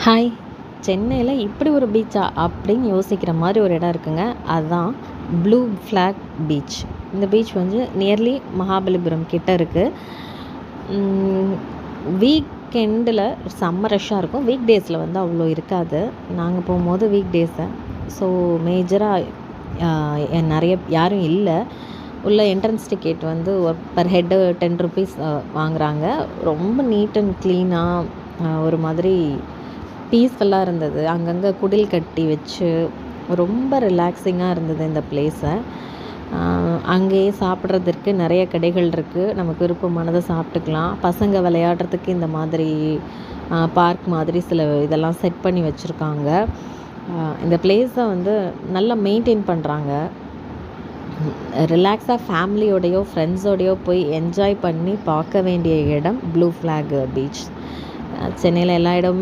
Hi! சென்னையில இப்படி ஒரு பீச்சா? அப்படின்னு யோசிக்கிற மாரி ஒரு இடம் இருக்குங்க. அதுதான் ப்ளூ ஃப்ளாக் பீச். இந்த பீச் வந்து நியர்லி மகாபலிபுரம் கிட்ட இருக்கு. வீக்கெண்டில் செம்ம ரஷ்ஷாக இருக்கும். வீக் டேஸில் வந்து அவ்வளோ இருக்காது. நாங்கள் போகும்போது வீக் டேஸு. ஸோ மேஜராக நிறைய யாரும் இல்லை. உள்ள என்ட்ரன்ஸ் டிக்கெட் வந்து பர் ஹெட்டு ₹10 வாங்குறாங்க. ரொம்ப நீட் அண்ட் க்ளீனாக ஒரு மாதிரி பீஸ்ஃபுல்லாக இருந்தது. அங்கங்கே குடில் கட்டி வச்சு ரொம்ப ரிலாக்ஸிங்காக இருந்தது இந்த பிளேஸை. அங்கேயே சாப்பிட்றதுக்கு நிறைய கடைகள் இருக்குது. நமக்கு விருப்பமானதை சாப்பிட்டுக்கலாம். பசங்க விளையாடுறதுக்கு இந்த மாதிரி பார்க் மாதிரி சில இதெல்லாம் செட் பண்ணி வச்சுருக்காங்க. இந்த பிளேஸை வந்து நல்லா மெயின்டைன் பண்ணுறாங்க. ரிலாக்ஸாக ஃபேமிலியோடையோ ஃப்ரெண்ட்ஸோடையோ போய் என்ஜாய் பண்ணி பார்க்க வேண்டிய இடம் ப்ளூ ஃப்ளாக் பீச். சென்னையில் எல்லா இடமுமே